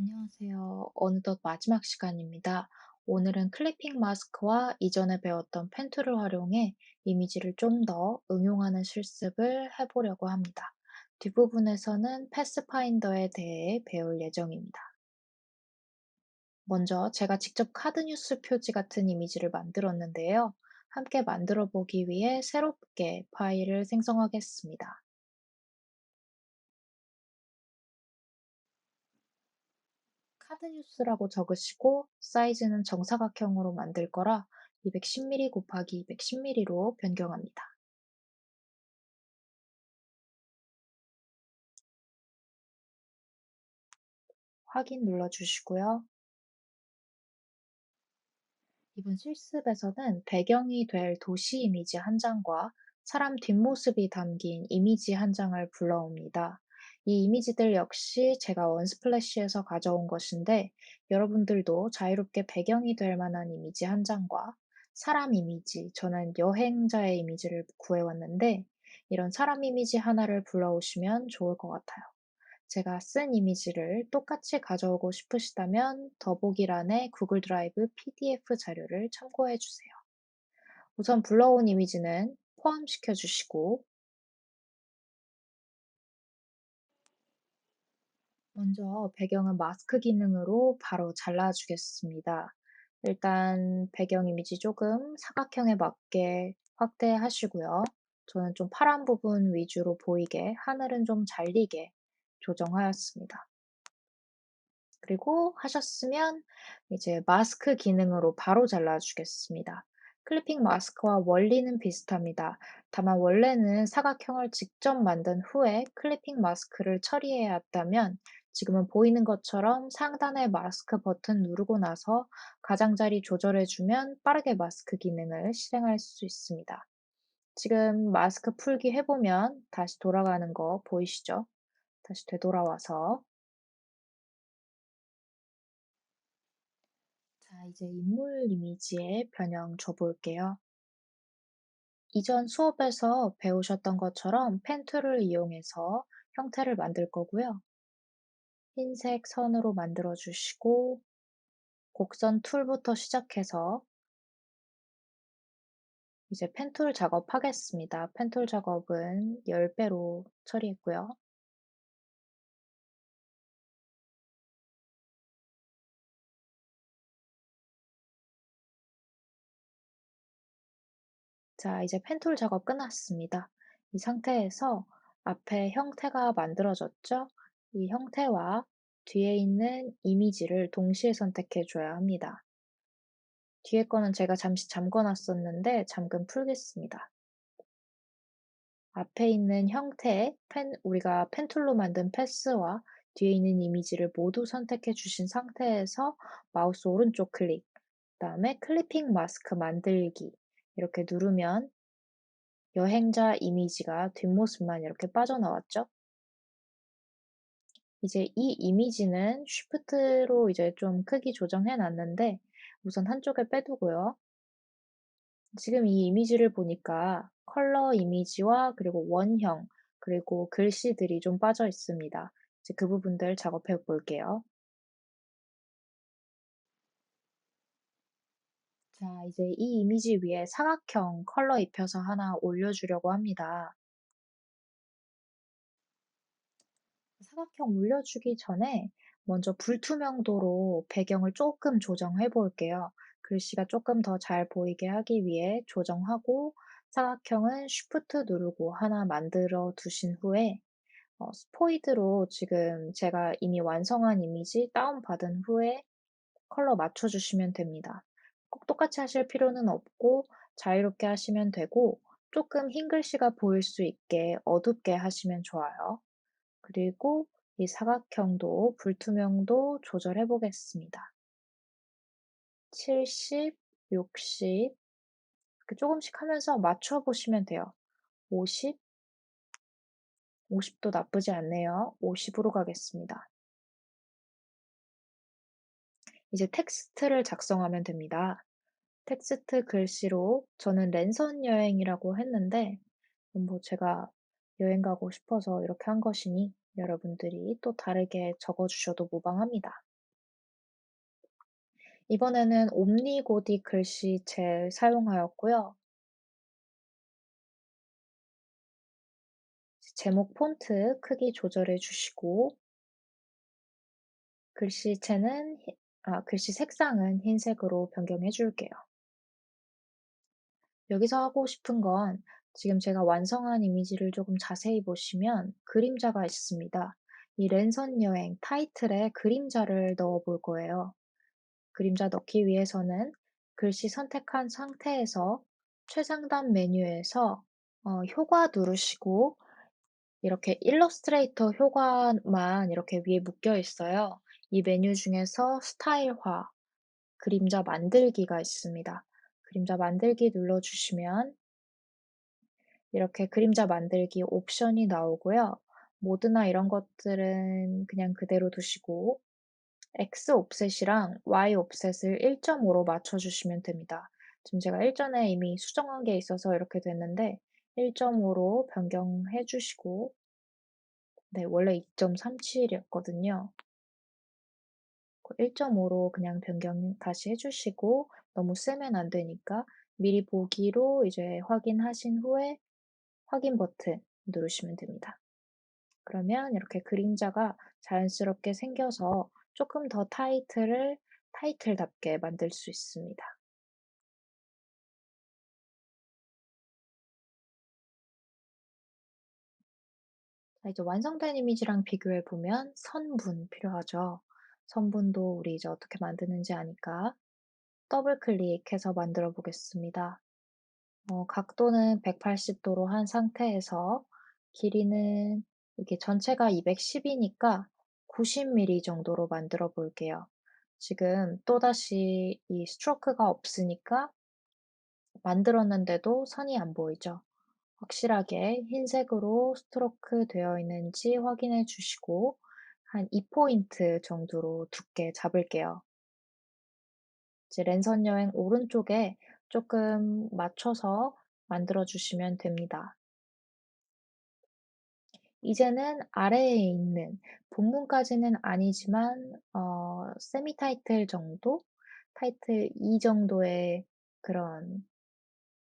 안녕하세요. 어느덧 마지막 시간입니다. 오늘은 클리핑 마스크와 이전에 배웠던 펜툴을 활용해 이미지를 좀 더 응용하는 실습을 해보려고 합니다. 뒷부분에서는 패스파인더에 대해 배울 예정입니다. 먼저 제가 직접 카드 뉴스 표지 같은 이미지를 만들었는데요. 함께 만들어 보기 위해 새롭게 파일을 생성하겠습니다. 카드 뉴스라고 적으시고 사이즈는 정사각형으로 만들 거라 210mm 곱하기 210mm로 변경합니다. 확인 눌러주시고요. 이번 실습에서는 배경이 될 도시 이미지 한 장과 사람 뒷모습이 담긴 이미지 한 장을 불러옵니다. 이 이미지들 역시 제가 원스플래시에서 가져온 것인데 여러분들도 자유롭게 배경이 될 만한 이미지 한 장과 사람 이미지, 저는 여행자의 이미지를 구해왔는데 이런 사람 이미지 하나를 불러오시면 좋을 것 같아요. 제가 쓴 이미지를 똑같이 가져오고 싶으시다면 더보기란에 구글 드라이브 PDF 자료를 참고해 주세요. 우선 불러온 이미지는 포함시켜 주시고, 먼저 배경은 마스크 기능으로 바로 잘라주겠습니다. 일단 배경 이미지 조금 사각형에 맞게 확대하시고요. 저는 좀 파란 부분 위주로 보이게, 하늘은 좀 잘리게 조정하였습니다. 그리고 하셨으면 이제 마스크 기능으로 바로 잘라주겠습니다. 클리핑 마스크와 원리는 비슷합니다. 다만 원래는 사각형을 직접 만든 후에 클리핑 마스크를 처리해야 했다면 지금은 보이는 것처럼 상단의 마스크 버튼 누르고 나서 가장자리 조절해주면 빠르게 마스크 기능을 실행할 수 있습니다. 지금 마스크 풀기 해보면 다시 돌아가는 거 보이시죠? 다시 되돌아와서 자, 이제 인물 이미지에 변형 줘볼게요. 이전 수업에서 배우셨던 것처럼 펜 툴을 이용해서 형태를 만들 거고요. 흰색 선으로 만들어 주시고, 곡선 툴부터 시작해서 이제 펜툴 작업하겠습니다. 펜툴 작업은 10배로 처리했고요. 자, 이제 펜툴 작업 끝났습니다. 이 상태에서 앞에 형태가 만들어졌죠? 이 형태와 뒤에 있는 이미지를 동시에 선택해 줘야 합니다. 뒤에 거는 제가 잠시 잠궈 놨었는데 잠금 풀겠습니다. 앞에 있는 형태, 우리가 펜툴로 만든 패스와 뒤에 있는 이미지를 모두 선택해 주신 상태에서 마우스 오른쪽 클릭, 그다음에 클리핑 마스크 만들기 이렇게 누르면 여행자 이미지가 뒷모습만 이렇게 빠져나왔죠? 이제 이 이미지는 쉬프트로 이제 좀 크기 조정해 놨는데 우선 한쪽에 빼두고요. 지금 이 이미지를 보니까 컬러 이미지와 그리고 원형, 그리고 글씨들이 좀 빠져 있습니다. 이제 그 부분들 작업해 볼게요. 자, 이제 이 이미지 위에 사각형 컬러 입혀서 하나 올려주려고 합니다. 사각형 올려주기 전에 먼저 불투명도로 배경을 조금 조정해 볼게요. 글씨가 조금 더 잘 보이게 하기 위해 조정하고 사각형은 Shift 누르고 하나 만들어 두신 후에 스포이드로 지금 제가 이미 완성한 이미지 다운받은 후에 컬러 맞춰주시면 됩니다. 꼭 똑같이 하실 필요는 없고 자유롭게 하시면 되고 조금 흰 글씨가 보일 수 있게 어둡게 하시면 좋아요. 그리고 이 사각형도 불투명도 조절해 보겠습니다. 70, 60 이렇게 조금씩 하면서 맞춰 보시면 돼요. 50, 50도 나쁘지 않네요. 50으로 가겠습니다. 이제 텍스트를 작성하면 됩니다. 텍스트 글씨로 저는 랜선 여행이라고 했는데 뭐 제가 여행 가고 싶어서 이렇게 한 것이니 여러분들이 또 다르게 적어 주셔도 무방합니다. 이번에는 옴니고딕 글씨체 사용하였고요. 제목 폰트 크기 조절해 주시고 글씨체는 글씨 색상은 흰색으로 변경해 줄게요. 여기서 하고 싶은 건 지금 제가 완성한 이미지를 조금 자세히 보시면 그림자가 있습니다. 이 랜선 여행 타이틀에 그림자를 넣어 볼 거예요. 그림자 넣기 위해서는 글씨 선택한 상태에서 최상단 메뉴에서 효과 누르시고 이렇게 일러스트레이터 효과만 이렇게 위에 묶여 있어요. 이 메뉴 중에서 스타일화, 그림자 만들기가 있습니다. 그림자 만들기 눌러주시면 이렇게 그림자 만들기 옵션이 나오고요. 모드나 이런 것들은 그냥 그대로 두시고 X 옵셋이랑 Y 옵셋을 1.5로 맞춰주시면 됩니다. 지금 제가 일전에 이미 수정한 게 있어서 이렇게 됐는데 1.5로 변경해 주시고 네, 원래 2.37이었거든요. 1.5로 그냥 변경 다시 해주시고 너무 세면 안 되니까 미리 보기로 이제 확인하신 후에 확인 버튼 누르시면 됩니다. 그러면 이렇게 그림자가 자연스럽게 생겨서 조금 더 타이틀답게 만들 수 있습니다. 자, 이제 완성된 이미지랑 비교해 보면 선분 필요하죠. 선분도 우리 이제 어떻게 만드는지 아니까 더블 클릭해서 만들어 보겠습니다. 각도는 180도로 한 상태에서 길이는 이게 전체가 210이니까 90mm 정도로 만들어 볼게요. 지금 또다시 이 스트로크가 없으니까 만들었는데도 선이 안 보이죠? 확실하게 흰색으로 스트로크 되어 있는지 확인해 주시고 한 2포인트 정도로 두께 잡을게요. 이제 랜선 여행 오른쪽에 조금 맞춰서 만들어 주시면 됩니다. 이제는 아래에 있는 본문까지는 아니지만 세미 타이틀 정도? 타이틀 2 정도의 그런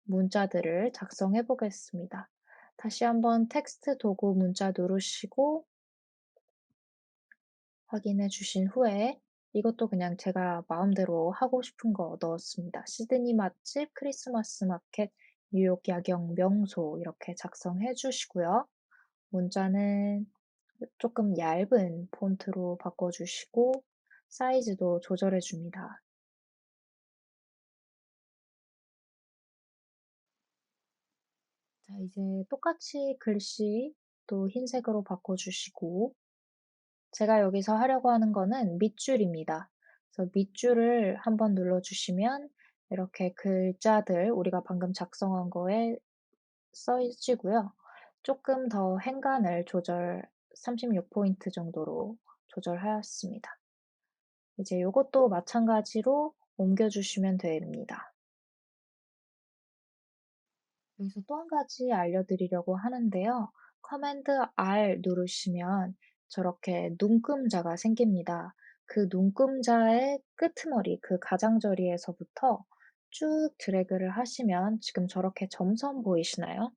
문자들을 작성해 보겠습니다. 다시 한번 텍스트 도구 문자 누르시고 확인해 주신 후에 이것도 그냥 제가 마음대로 하고 싶은 거 넣었습니다. 시드니 맛집, 크리스마스 마켓, 뉴욕 야경 명소 이렇게 작성해 주시고요. 문자는 조금 얇은 폰트로 바꿔주시고 사이즈도 조절해 줍니다. 자, 이제 똑같이 글씨 또 흰색으로 바꿔주시고 제가 여기서 하려고 하는 거는 밑줄입니다. 그래서 밑줄을 한번 눌러주시면 이렇게 글자들 우리가 방금 작성한 거에 써지고요. 조금 더 행간을 36포인트 정도로 조절하였습니다. 이제 이것도 마찬가지로 옮겨주시면 됩니다. 여기서 또 한 가지 알려드리려고 하는데요. 커맨드 R 누르시면 저렇게 눈금자가 생깁니다. 그 눈금자의 끄트머리, 그 가장자리에서부터 쭉 드래그를 하시면 지금 저렇게 점선 보이시나요?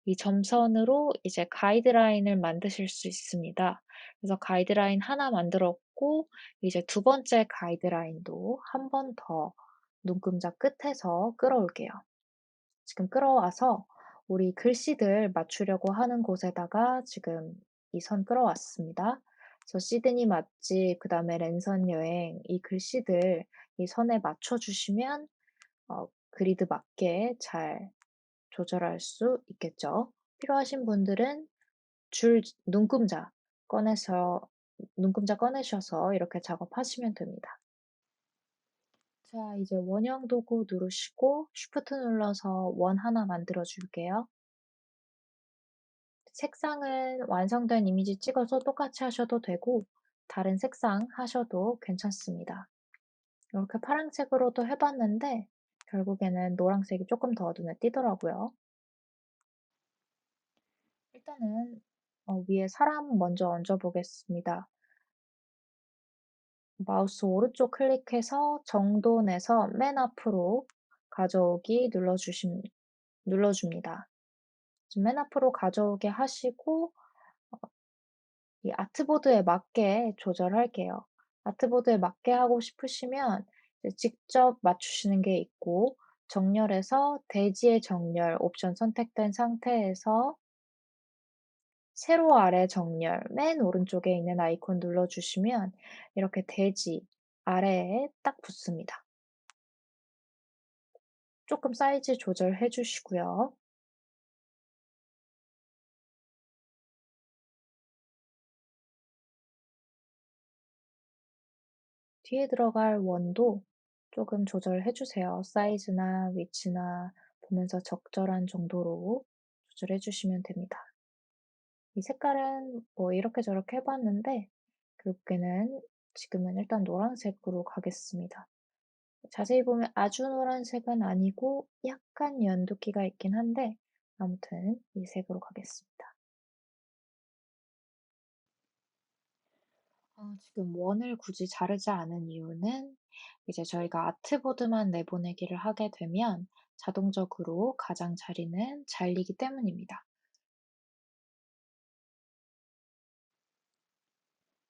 이 점선으로 이제 가이드라인을 만드실 수 있습니다. 그래서 가이드라인 하나 만들었고, 이제 두 번째 가이드라인도 한 번 더 눈금자 끝에서 끌어올게요. 지금 끌어와서 우리 글씨들 맞추려고 하는 곳에다가 지금 이 선 끌어왔습니다. 그래서 시드니 맛집, 그 다음에 랜선 여행, 이 글씨들 이 선에 맞춰주시면 그리드 맞게 잘 조절할 수 있겠죠. 필요하신 분들은 줄 꺼내서 눈금자 꺼내셔서 이렇게 작업하시면 됩니다. 자, 이제 원형 도구 누르시고 쉬프트 눌러서 원 하나 만들어 줄게요. 색상은 완성된 이미지 찍어서 똑같이 하셔도 되고 다른 색상 하셔도 괜찮습니다. 이렇게 파란색으로도 해봤는데 결국에는 노란색이 조금 더 눈에 띄더라고요. 일단은 위에 사람 먼저 얹어 보겠습니다. 마우스 오른쪽 클릭해서 정돈해서 맨 앞으로 가져오기 눌러줍니다. 지금 맨 앞으로 가져오게 하시고 이 아트보드에 맞게 조절할게요. 아트보드에 맞게 하고 싶으시면 이제 직접 맞추시는 게 있고 정렬해서 대지의 정렬 옵션 선택된 상태에서 세로 아래 정렬 맨 오른쪽에 있는 아이콘 눌러주시면 이렇게 대지 아래에 딱 붙습니다. 조금 사이즈 조절해 주시고요. 뒤에 들어갈 원도 조금 조절해 주세요. 사이즈나 위치나 보면서 적절한 정도로 조절해 주시면 됩니다. 이 색깔은 뭐 이렇게 저렇게 해 봤는데 결국에는 지금은 일단 노란색으로 가겠습니다. 자세히 보면 아주 노란색은 아니고 약간 연두기가 있긴 한데 아무튼 이 색으로 가겠습니다. 지금 원을 굳이 자르지 않은 이유는 이제 저희가 아트보드만 내보내기를 하게 되면 자동적으로 가장 자리는 잘리기 때문입니다.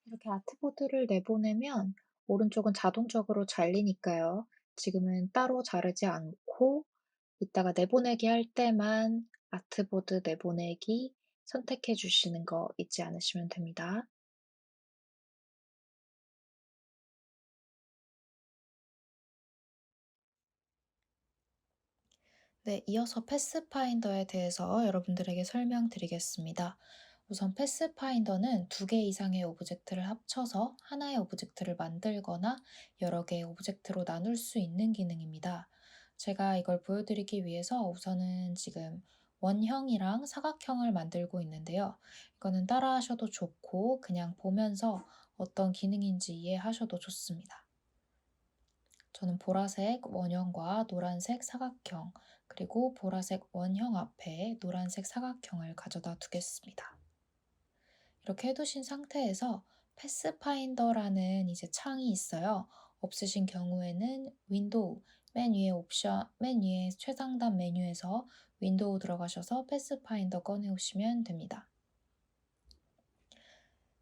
이렇게 아트보드를 내보내면 오른쪽은 자동적으로 잘리니까요. 지금은 따로 자르지 않고 이따가 내보내기 할 때만 아트보드 내보내기 선택해 주시는 거 잊지 않으시면 됩니다. 네, 이어서 패스파인더에 대해서 여러분들에게 설명드리겠습니다. 우선 패스파인더는 두 개 이상의 오브젝트를 합쳐서 하나의 오브젝트를 만들거나 여러 개의 오브젝트로 나눌 수 있는 기능입니다. 제가 이걸 보여드리기 위해서 우선은 지금 원형이랑 사각형을 만들고 있는데요. 이거는 따라하셔도 좋고 그냥 보면서 어떤 기능인지 이해하셔도 좋습니다. 저는 보라색 원형과 노란색 사각형, 그리고 보라색 원형 앞에 노란색 사각형을 가져다 두겠습니다. 이렇게 해두신 상태에서 패스파인더라는 이제 창이 있어요. 없으신 경우에는 윈도우, 맨 위에 옵션, 맨 위에 최상단 메뉴에서 윈도우 들어가셔서 패스파인더 꺼내오시면 됩니다.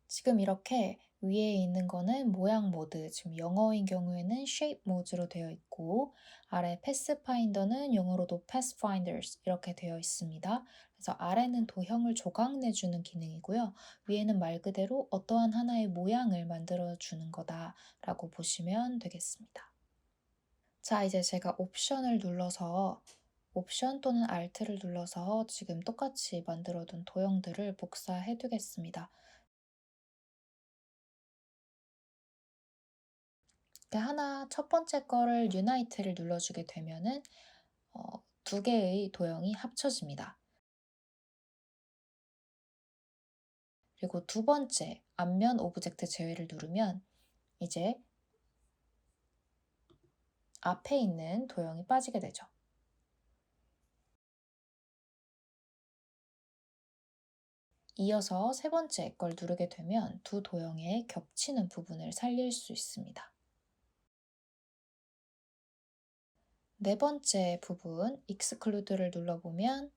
지금 이렇게 위에 있는 거는 모양 모드, 지금 영어인 경우에는 shape mode로 되어 있고, 아래 pathfinder는 영어로도 pathfinders 이렇게 되어 있습니다. 그래서 아래는 도형을 조각내주는 기능이고요. 위에는 말 그대로 어떠한 하나의 모양을 만들어주는 거다라고 보시면 되겠습니다. 자, 이제 제가 옵션 또는 Alt를 눌러서 지금 똑같이 만들어둔 도형들을 복사해 두겠습니다. 첫 번째 거를 유나이트를 눌러주게 되면은 두 개의 도형이 합쳐집니다. 그리고 두 번째 앞면 오브젝트 제외를 누르면 이제 앞에 있는 도형이 빠지게 되죠. 이어서 세 번째 걸 누르게 되면 두 도형의 겹치는 부분을 살릴 수 있습니다. 네 번째 부분 Exclude를 눌러보면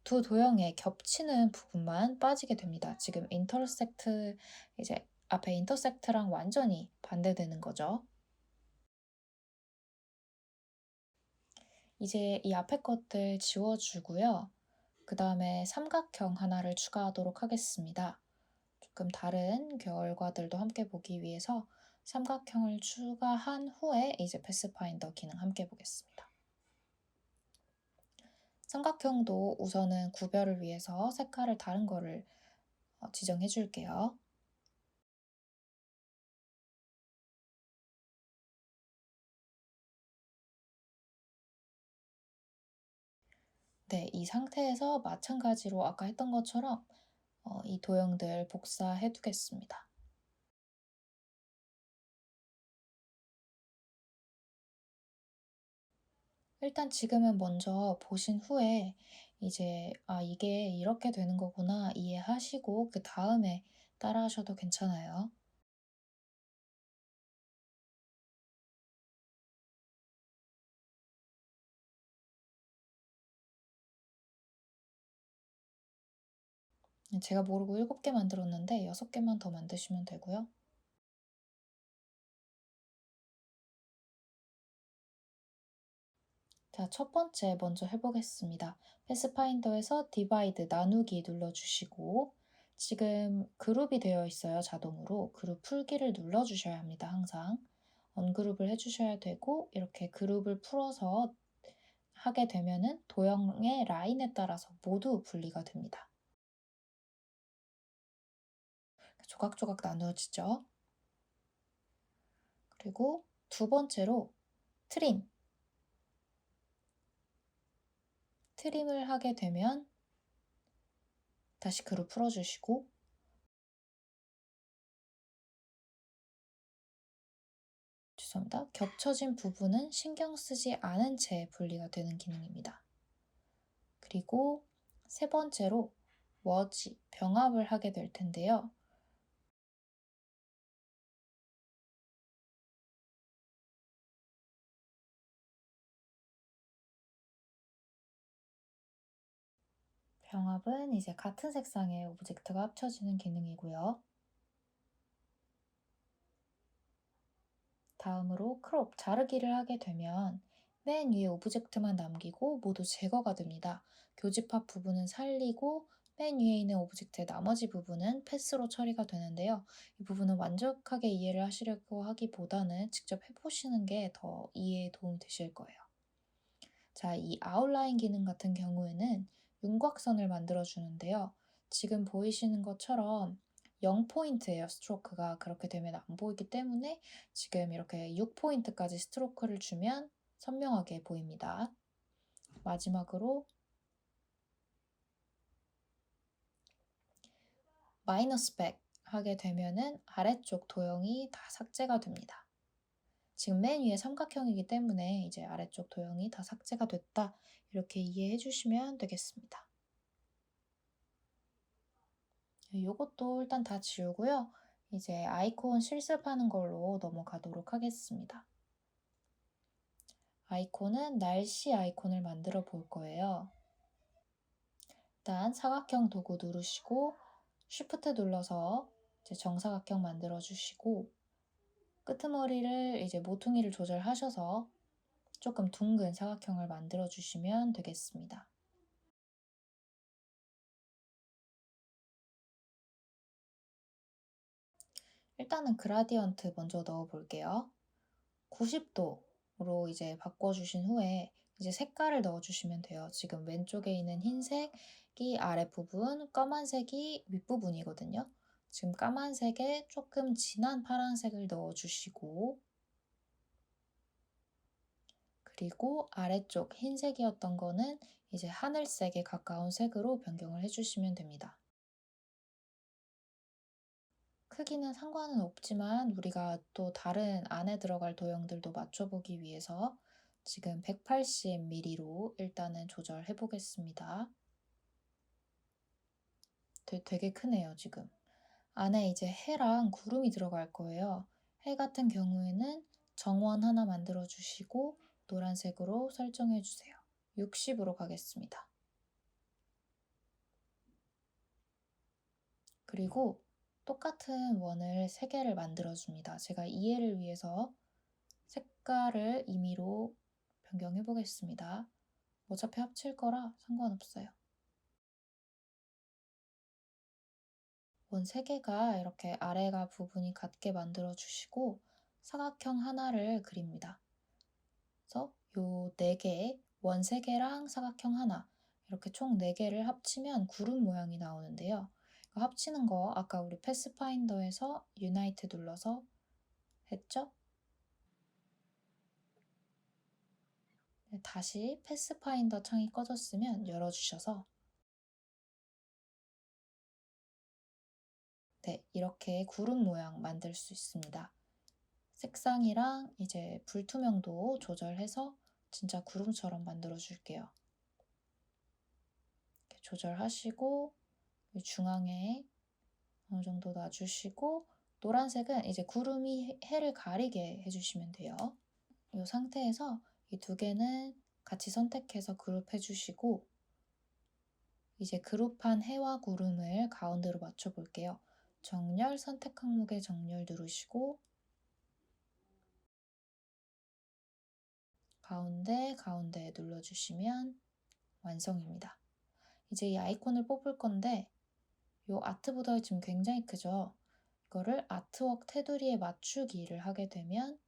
두 도형의 겹치는 부분만 빠지게 됩니다. 지금 intersect 이제 앞에 intersect랑 완전히 반대되는 거죠. 이제 이 앞에 것들 지워주고요. 그 다음에 삼각형 하나를 추가하도록 하겠습니다. 조금 다른 결과들도 함께 보기 위해서 삼각형을 추가한 후에 이제 패스파인더 기능 함께 보겠습니다. 삼각형도 우선은 구별을 위해서 색깔을 다른 거를 지정해 줄게요. 네, 이 상태에서 마찬가지로 아까 했던 것처럼 이 도형들 복사해 두겠습니다. 일단 지금은 먼저 보신 후에 이제 '아 이게 이렇게 되는 거구나.' 이해하시고 그다음에 따라하셔도 괜찮아요. 제가 모르고 7개 만들었는데 6개만 더 만드시면 되고요. 자, 첫 번째 먼저 해보겠습니다. 패스파인더에서 디바이드 나누기 눌러주시고 지금 그룹이 되어 있어요. 자동으로. 그룹 풀기를 눌러주셔야 합니다. 항상. 언그룹을 해주셔야 되고 이렇게 그룹을 풀어서 하게 되면은 도형의 라인에 따라서 모두 분리가 됩니다. 조각조각 나누어지죠. 그리고 두 번째로 트림을 하게 되면 다시 그룹 풀어주시고 죄송합니다. 겹쳐진 부분은 신경 쓰지 않은 채 분리가 되는 기능입니다. 그리고 세 번째로 머지, 병합을 하게 될 텐데요. 병합은 이제 같은 색상의 오브젝트가 합쳐지는 기능이고요. 다음으로 크롭, 자르기를 하게 되면 맨 위에 오브젝트만 남기고 모두 제거가 됩니다. 교집합 부분은 살리고 맨 위에 있는 오브젝트의 나머지 부분은 패스로 처리가 되는데요. 이 부분은 완벽하게 이해를 하시려고 하기보다는 직접 해보시는 게 더 이해에 도움이 되실 거예요. 자, 이 아웃라인 기능 같은 경우에는 윤곽선을 만들어 주는데요. 지금 보이시는 것처럼 0포인트예요. 스트로크가. 그렇게 되면 안 보이기 때문에 지금 이렇게 6포인트까지 스트로크를 주면 선명하게 보입니다. 마지막으로 마이너스 백 하게 되면은 아래쪽 도형이 다 삭제가 됩니다. 지금 맨 위에 삼각형이기 때문에 이제 아래쪽 도형이 다 삭제가 됐다. 이렇게 이해해 주시면 되겠습니다. 요것도 일단 다 지우고요. 이제 아이콘 실습하는 걸로 넘어가도록 하겠습니다. 아이콘은 날씨 아이콘을 만들어 볼 거예요. 일단 사각형 도구 누르시고 Shift 눌러서 이제 정사각형 만들어 주시고 끄트머리를 이제 모퉁이를 조절하셔서 조금 둥근 사각형을 만들어 주시면 되겠습니다. 일단은 그라디언트 먼저 넣어 볼게요. 90도로 이제 바꿔주신 후에 이제 색깔을 넣어주시면 돼요. 지금 왼쪽에 있는 흰색이 아랫부분, 검은색이 윗부분이거든요. 지금 까만색에 조금 진한 파란색을 넣어주시고 그리고 아래쪽 흰색이었던 거는 이제 하늘색에 가까운 색으로 변경을 해주시면 됩니다. 크기는 상관은 없지만 우리가 또 다른 안에 들어갈 도형들도 맞춰보기 위해서 지금 180mm로 일단은 조절해 보겠습니다. 되게 크네요, 지금. 안에 이제 해랑 구름이 들어갈 거예요. 해 같은 경우에는 정원 하나 만들어 주시고 노란색으로 설정해 주세요. 60으로 가겠습니다. 그리고 똑같은 원을 3개를 만들어 줍니다. 제가 이해를 위해서 색깔을 임의로 변경해 보겠습니다. 어차피 합칠 거라 상관없어요. 원 3개가 이렇게 아래가 부분이 같게 만들어 주시고 사각형 하나를 그립니다. 그래서 요 4개, 원 3개랑 사각형 하나 이렇게 총 4개를 합치면 구름 모양이 나오는데요. 이거 합치는 거 아까 우리 패스파인더에서 유나이트 눌러서 했죠? 다시 패스파인더 창이 꺼졌으면 열어주셔서 네, 이렇게 구름 모양 만들 수 있습니다. 색상이랑 이제 불투명도 조절해서 진짜 구름처럼 만들어 줄게요. 이렇게 조절하시고 중앙에 어느 정도 놔주시고 노란색은 이제 구름이 해를 가리게 해주시면 돼요. 이 상태에서 이 2개는 같이 선택해서 그룹 해주시고 이제 그룹한 해와 구름을 가운데로 맞춰 볼게요. 정렬 선택 항목에 정렬 누르시고 가운데 눌러주시면 완성입니다. 이제 이 아이콘을 뽑을 건데 이 아트보다 지금 굉장히 크죠? 이거를 아트웍 테두리에 맞추기를 하게 되면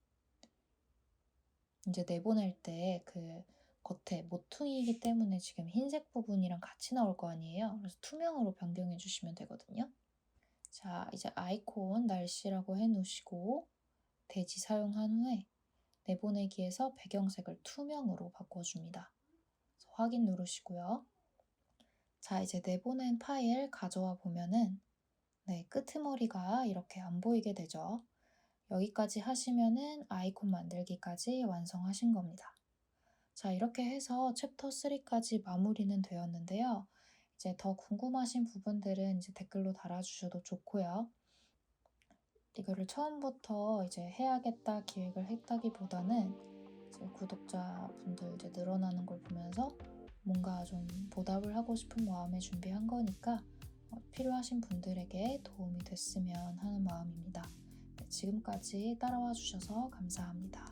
이제 내보낼 때 그 겉에 모퉁이이기 때문에 지금 흰색 부분이랑 같이 나올 거 아니에요. 그래서 투명으로 변경해 주시면 되거든요. 자, 이제 아이콘 날씨라고 해 놓으시고 대지 사용한 후에 내보내기에서 배경색을 투명으로 바꿔줍니다. 그래서 확인 누르시고요. 자, 이제 내보낸 파일 가져와 보면은 끄트머리가 이렇게 안 보이게 되죠. 여기까지 하시면은 아이콘 만들기까지 완성하신 겁니다. 자, 이렇게 해서 챕터 3까지 마무리는 되었는데요. 이제 더 궁금하신 부분들은 이제 댓글로 달아주셔도 좋고요. 이거를 처음부터 이제 해야겠다 기획을 했다기보다는 이제 구독자분들 이제 늘어나는 걸 보면서 뭔가 좀 보답을 하고 싶은 마음에 준비한 거니까 필요하신 분들에게 도움이 됐으면 하는 마음입니다. 네, 지금까지 따라와 주셔서 감사합니다.